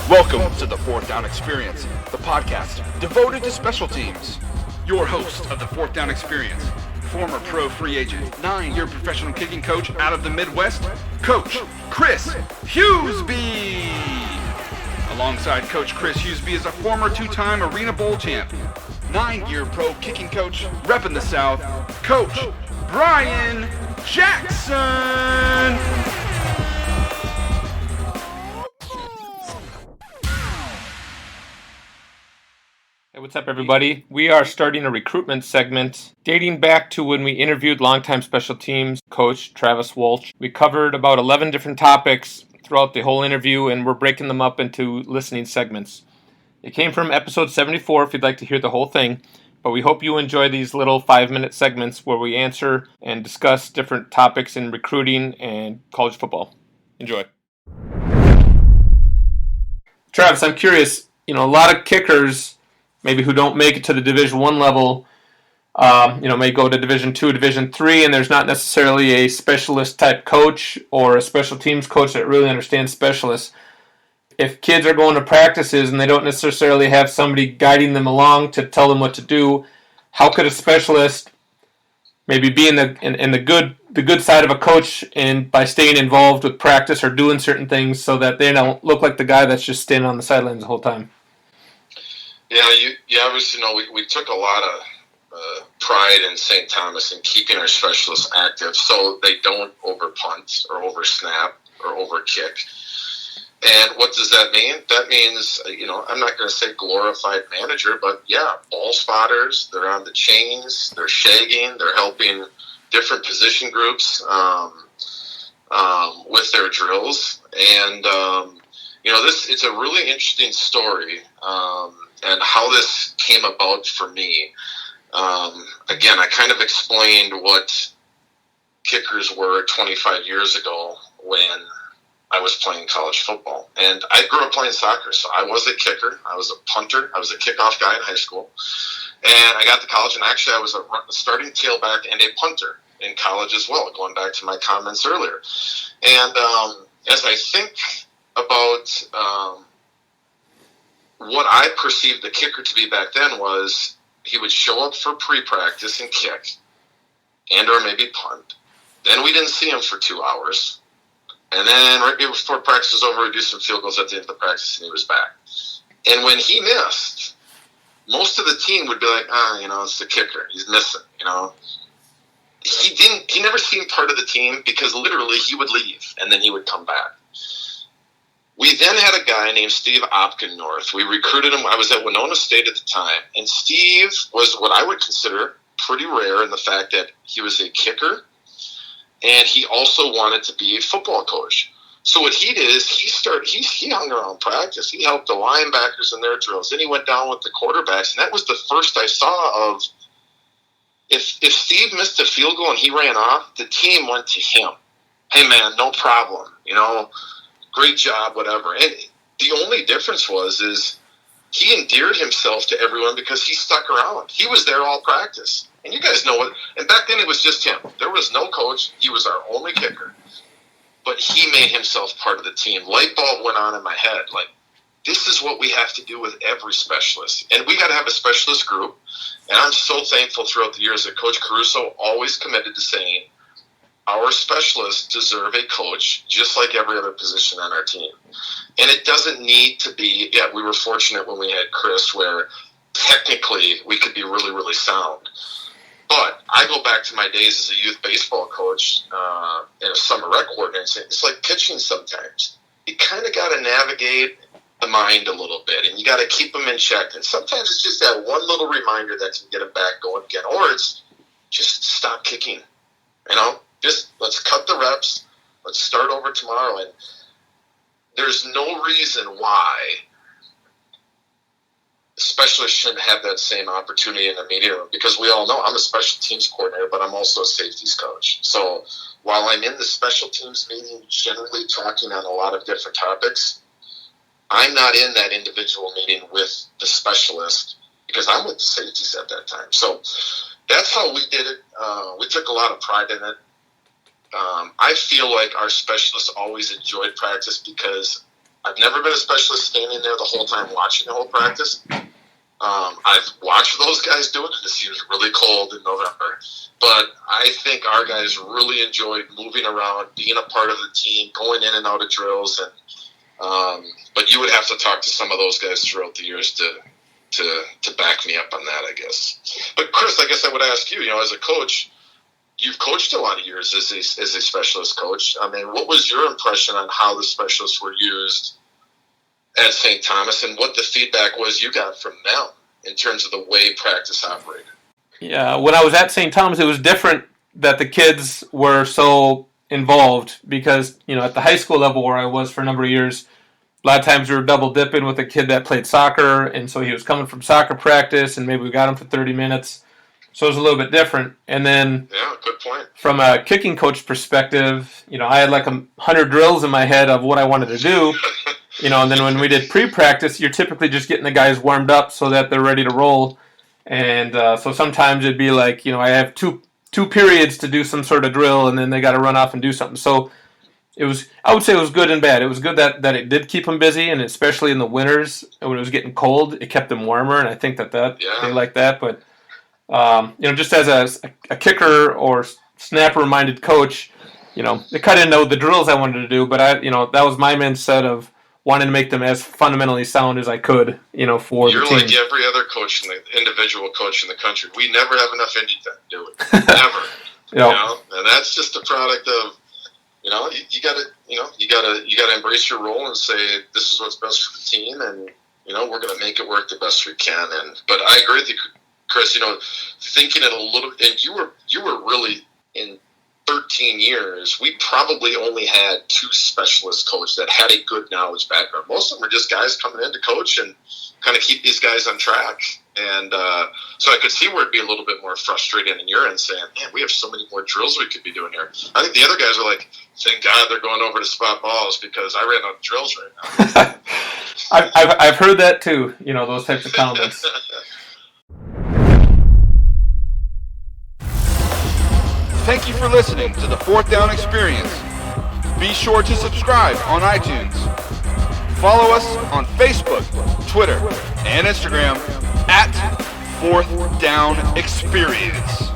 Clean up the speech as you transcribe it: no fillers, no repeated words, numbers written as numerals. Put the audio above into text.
Welcome to the Fourth Down Experience, the podcast devoted to special teams. Your host of the Fourth Down Experience, former pro free agent, 9-year professional kicking coach out of the Midwest, Coach Chris Hughesby. Alongside Coach Chris Hughesby is a former 2-time Arena Bowl champ, 9-year pro kicking coach, repping the South, Coach Brian Jackson. Hey, what's up, everybody? We are starting a recruitment segment dating back to when we interviewed longtime special teams coach Travis Walch. We covered about 11 different topics throughout the whole interview, and we're breaking them up into listening segments. It came from episode 74 if you'd like to hear the whole thing, but we hope you enjoy these little 5-minute segments where we answer and discuss different topics in recruiting and college football. Enjoy. Travis, I'm curious, a lot of kickers maybe who don't make it to the Division I level, may go to Division II, Division III, and there's not necessarily a specialist type coach or a special teams coach that really understands specialists. If kids are going to practices and they don't necessarily have somebody guiding them along to tell them what to do, how could a specialist maybe be in the good side of a coach and by staying involved with practice or doing certain things so that they don't look like the guy that's just standing on the sidelines the whole time? Yeah, you obviously know we took a lot of pride in St. Thomas in keeping our specialists active so they don't over punt or over snap or over kick. And what does that mean? That means, I'm not going to say glorified manager, but yeah, ball spotters, they're on the chains, they're shagging, they're helping different position groups with their drills. And, it's a really interesting story. And how this came about for me. Again, I kind of explained what kickers were 25 years ago when I was playing college football. And I grew up playing soccer, so I was a kicker. I was a punter. I was a kickoff guy in high school. And I got to college, and actually I was a starting tailback and a punter in college as well, going back to my comments earlier. And as I think about what I perceived the kicker to be back then was he would show up for pre-practice and kick and or maybe punt. Then we didn't see him for 2 hours. And then right before practice was over, we'd do some field goals at the end of the practice and he was back. And when he missed, most of the team would be like, it's the kicker. He's missing, He never seemed part of the team because literally he would leave and then he would come back. We then had a guy named Steve Opkin-North. We recruited him. I was at Winona State at the time. And Steve was what I would consider pretty rare in the fact that he was a kicker and he also wanted to be a football coach. So what he did is he hung around practice. He helped the linebackers in their drills. Then he went down with the quarterbacks. And that was the first I saw of if Steve missed a field goal and he ran off, the team went to him. Hey, man, no problem, great job, whatever. And the only difference is he endeared himself to everyone because he stuck around. He was there all practice. And you guys know it. And back then it was just him. There was no coach. He was our only kicker. But he made himself part of the team. Light bulb went on in my head. Like, this is what we have to do with every specialist. And we got to have a specialist group. And I'm so thankful throughout the years that Coach Caruso always committed to saying, our specialists deserve a coach just like every other position on our team. And it doesn't need to be, we were fortunate when we had Chris where technically we could be really, really sound. But I go back to my days as a youth baseball coach and a summer rec coordinator and say, it's like pitching sometimes. You kind of got to navigate the mind a little bit and you got to keep them in check. And sometimes it's just that one little reminder that can get them back going again. Or it's just stop kicking, Just let's cut the reps. Let's start over tomorrow. And there's no reason why specialists shouldn't have that same opportunity in the meeting room because we all know I'm a special teams coordinator, but I'm also a safeties coach. So while I'm in the special teams meeting generally talking on a lot of different topics, I'm not in that individual meeting with the specialist because I'm with the safeties at that time. So that's how we did it. We took a lot of pride in it. I feel like our specialists always enjoyed practice because I've never been a specialist standing there the whole time watching the whole practice. I've watched those guys do it, and it seems really cold in November. But I think our guys really enjoyed moving around, being a part of the team, going in and out of drills. And but you would have to talk to some of those guys throughout the years to back me up on that, I guess. But Chris, I guess I would ask you, as a coach, you've coached a lot of years as a specialist coach. I mean, what was your impression on how the specialists were used at St. Thomas, and what the feedback was you got from them in terms of the way practice operated? Yeah, when I was at St. Thomas, it was different that the kids were so involved because, at the high school level where I was for a number of years, a lot of times we were double dipping with a kid that played soccer, and so he was coming from soccer practice, and maybe we got him for 30 minutes. So it was a little bit different. And then good point. From a kicking coach perspective, I had like 100 drills in my head of what I wanted to do. And then when we did pre-practice, you're typically just getting the guys warmed up so that they're ready to roll. And so sometimes it'd be like, I have two periods to do some sort of drill, and then they got to run off and do something. So I would say it was good and bad. It was good that it did keep them busy, and especially in the winters when it was getting cold, it kept them warmer, and I think that they like that. But just as a kicker or snapper-minded coach, they cut into the drills I wanted to do, but that was my mindset of wanting to make them as fundamentally sound as I could, for the team. You're like every other coach, individual coach in the country. We never have enough indie time to do it. Never. And that's just a product of, you gotta embrace your role and say this is what's best for the team, and we're gonna make it work the best we can. But I agree with you, Chris. Thinking it a little, and you were really in 13 years, we probably only had 2 specialist coaches that had a good knowledge background. Most of them were just guys coming in to coach and kind of keep these guys on track. And so I could see where it'd be a little bit more frustrating in your end, saying, man, we have so many more drills we could be doing here. I think the other guys were like, thank God they're going over to spot balls because I ran out of drills right now. I've heard that too, those types of comments. Thank you for listening to the Fourth Down Experience. Be sure to subscribe on iTunes. Follow us on Facebook, Twitter, and Instagram at Fourth Down Experience.